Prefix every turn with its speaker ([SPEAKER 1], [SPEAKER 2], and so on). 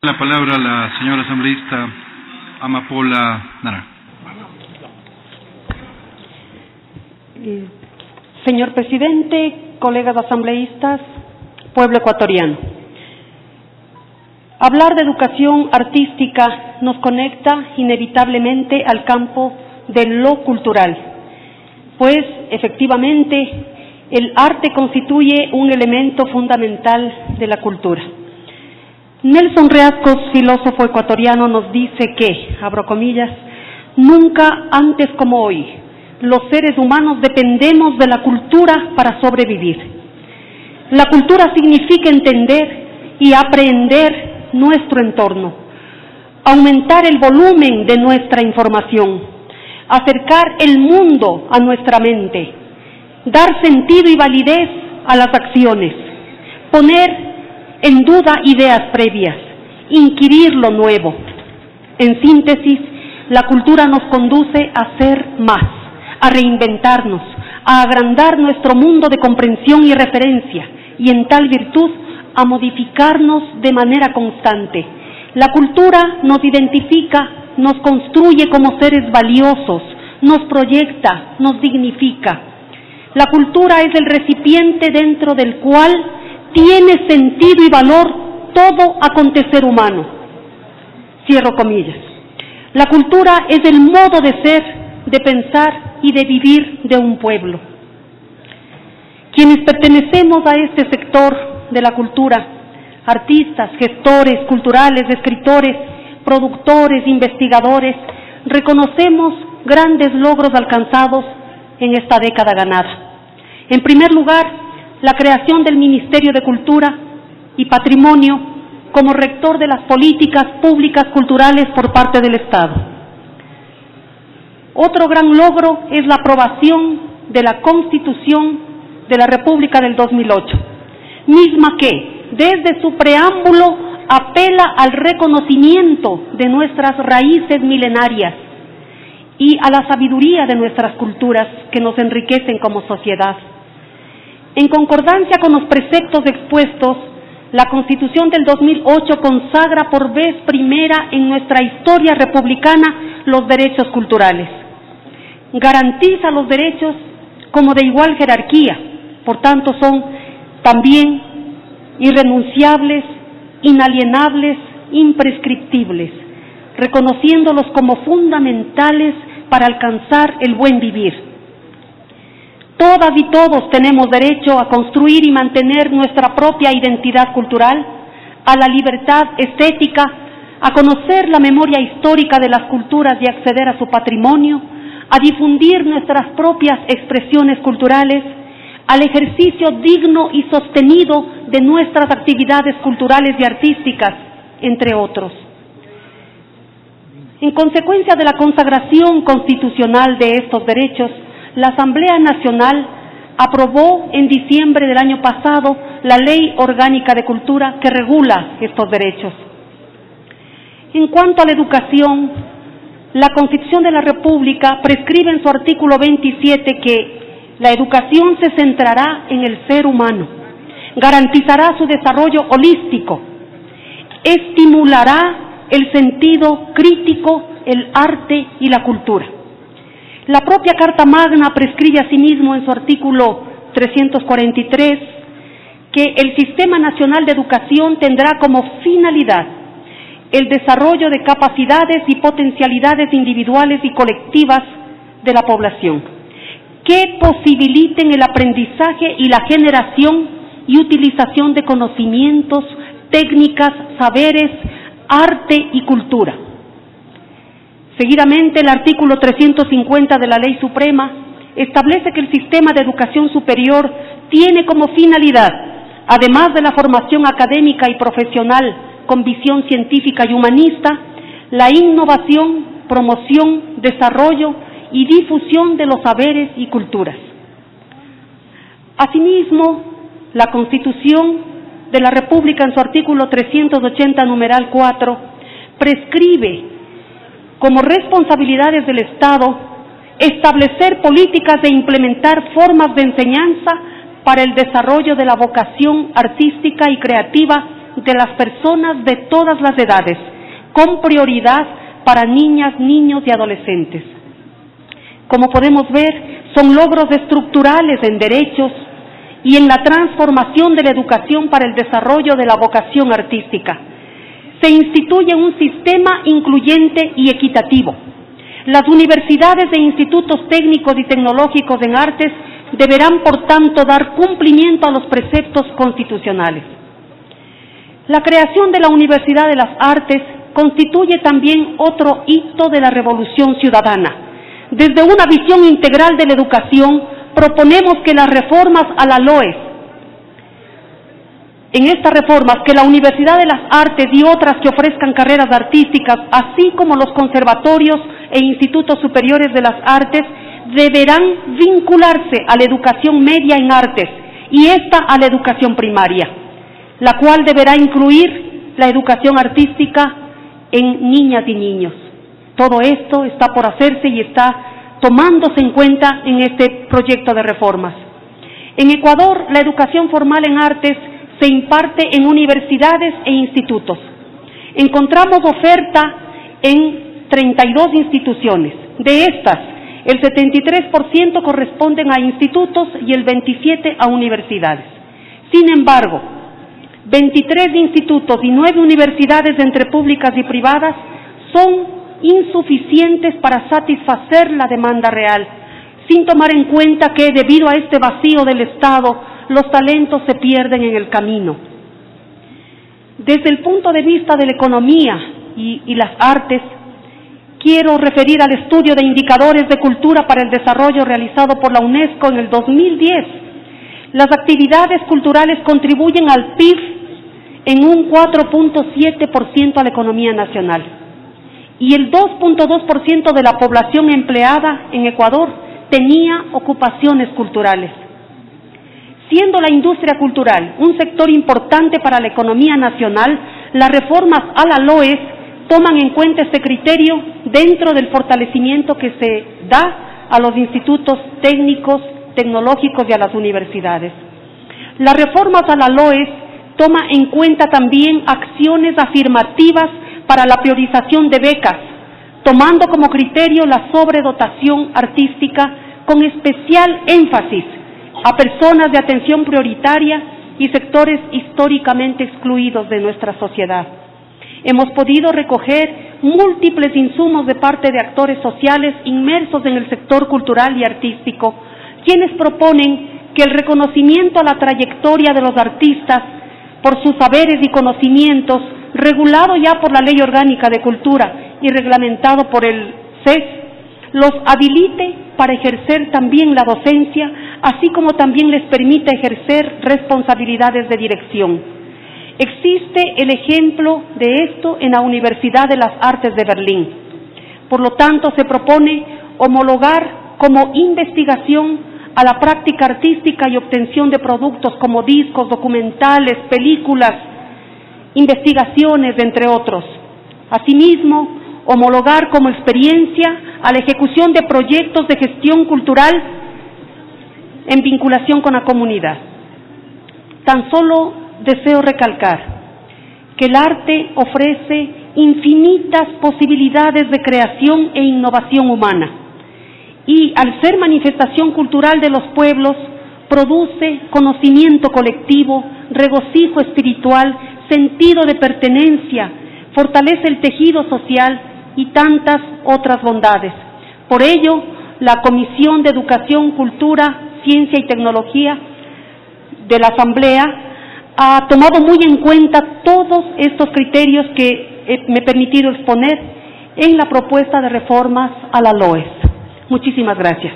[SPEAKER 1] La palabra a la señora asambleísta Amapola Nara.
[SPEAKER 2] Señor presidente, colegas asambleístas, pueblo ecuatoriano. Hablar de educación artística nos conecta inevitablemente al campo de lo cultural, pues efectivamente el arte constituye un elemento fundamental de la cultura. Nelson Riascos, filósofo ecuatoriano, nos dice que, abro comillas, nunca antes como hoy, los seres humanos dependemos de la cultura para sobrevivir. La cultura significa entender y aprehender nuestro entorno, aumentar el volumen de nuestra información, acercar el mundo a nuestra mente, dar sentido y validez a las acciones, poner en duda ideas previas, inquirir lo nuevo. En síntesis, la cultura nos conduce a ser más, a reinventarnos, a agrandar nuestro mundo de comprensión y referencia, y en tal virtud a modificarnos de manera constante. La cultura nos identifica, nos construye como seres valiosos, nos proyecta, nos dignifica. La cultura es el recipiente dentro del cual tiene sentido y valor todo acontecer humano. Cierro comillas. La cultura es el modo de ser, de pensar y de vivir de un pueblo. Quienes pertenecemos a este sector de la cultura, artistas, gestores culturales, escritores, productores, investigadores, reconocemos grandes logros alcanzados en esta década ganada. En primer lugar, la creación del Ministerio de Cultura y Patrimonio como rector de las políticas públicas culturales por parte del Estado. Otro gran logro es la aprobación de la Constitución de la República del 2008, misma que, desde su preámbulo, apela al reconocimiento de nuestras raíces milenarias y a la sabiduría de nuestras culturas que nos enriquecen como sociedad. En concordancia con los preceptos expuestos, la Constitución del 2008 consagra por vez primera en nuestra historia republicana los derechos culturales. Garantiza los derechos como de igual jerarquía, por tanto son también irrenunciables, inalienables, imprescriptibles, reconociéndolos como fundamentales para alcanzar el buen vivir. Todas y todos tenemos derecho a construir y mantener nuestra propia identidad cultural, a la libertad estética, a conocer la memoria histórica de las culturas y acceder a su patrimonio, a difundir nuestras propias expresiones culturales, al ejercicio digno y sostenido de nuestras actividades culturales y artísticas, entre otros. En consecuencia de la consagración constitucional de estos derechos, la Asamblea Nacional aprobó en diciembre del año pasado la Ley Orgánica de Cultura que regula estos derechos. En cuanto a la educación, la Constitución de la República prescribe en su artículo 27 que la educación se centrará en el ser humano, garantizará su desarrollo holístico, estimulará el sentido crítico, el arte y la cultura. La propia Carta Magna prescribe asimismo en su artículo 343 que el Sistema Nacional de Educación tendrá como finalidad el desarrollo de capacidades y potencialidades individuales y colectivas de la población, que posibiliten el aprendizaje y la generación y utilización de conocimientos, técnicas, saberes, arte y cultura. Seguidamente, el artículo 350 de la Ley Suprema establece que el sistema de educación superior tiene como finalidad, además de la formación académica y profesional con visión científica y humanista, la innovación, promoción, desarrollo y difusión de los saberes y culturas. Asimismo, la Constitución de la República en su artículo 380, numeral 4, prescribe como responsabilidades del Estado establecer políticas e implementar formas de enseñanza para el desarrollo de la vocación artística y creativa de las personas de todas las edades, con prioridad para niñas, niños y adolescentes. Como podemos ver, son logros estructurales en derechos y en la transformación de la educación para el desarrollo de la vocación artística. Se instituye un sistema incluyente y equitativo. Las universidades e institutos técnicos y tecnológicos en artes deberán, por tanto, dar cumplimiento a los preceptos constitucionales. La creación de la Universidad de las Artes constituye también otro hito de la revolución ciudadana. Desde una visión integral de la educación, proponemos que las reformas a la LOES, en estas reformas, que la Universidad de las Artes y otras que ofrezcan carreras artísticas, así como los conservatorios e institutos superiores de las artes, deberán vincularse a la educación media en artes y esta a la educación primaria, la cual deberá incluir la educación artística en niñas y niños. Todo esto está por hacerse y está tomándose en cuenta en este proyecto de reformas. En Ecuador, la educación formal en artes se imparte en universidades e institutos. Encontramos oferta en 32 instituciones. De estas, el 73% corresponden a institutos y el 27% a universidades. Sin embargo, 23 institutos y 9 universidades entre públicas y privadas son insuficientes para satisfacer la demanda real, sin tomar en cuenta que, debido a este vacío del Estado, los talentos se pierden en el camino. Desde el punto de vista de la economía y las artes, quiero referir al estudio de indicadores de cultura para el desarrollo realizado por la UNESCO en el 2010. Las actividades culturales contribuyen al PIB en un 4.7% a la economía nacional y el 2.2% de la población empleada en Ecuador tenía ocupaciones culturales. Siendo la industria cultural un sector importante para la economía nacional, las reformas a la LOES toman en cuenta este criterio dentro del fortalecimiento que se da a los institutos técnicos, tecnológicos y a las universidades. Las reformas a la LOES toma en cuenta también acciones afirmativas para la priorización de becas, tomando como criterio la sobredotación artística con especial énfasis a personas de atención prioritaria y sectores históricamente excluidos de nuestra sociedad. Hemos podido recoger múltiples insumos de parte de actores sociales inmersos en el sector cultural y artístico, quienes proponen que el reconocimiento a la trayectoria de los artistas por sus saberes y conocimientos, regulado ya por la Ley Orgánica de Cultura y reglamentado por el CES, los habilite para ejercer también la docencia, así como también les permita ejercer responsabilidades de dirección. Existe el ejemplo de esto en la Universidad de las Artes de Berlín. Por lo tanto, se propone homologar como investigación a la práctica artística y obtención de productos como discos, documentales, películas, investigaciones, entre otros. Asimismo, homologar como experiencia a la ejecución de proyectos de gestión cultural en vinculación con la comunidad. Tan solo deseo recalcar que el arte ofrece infinitas posibilidades de creación e innovación humana y, al ser manifestación cultural de los pueblos, produce conocimiento colectivo, regocijo espiritual, sentido de pertenencia, fortalece el tejido social y tantas otras bondades. Por ello, la Comisión de Educación, Cultura, Ciencia y Tecnología de la Asamblea ha tomado muy en cuenta todos estos criterios que me he permitido exponer en la propuesta de reformas a la LOES. Muchísimas gracias.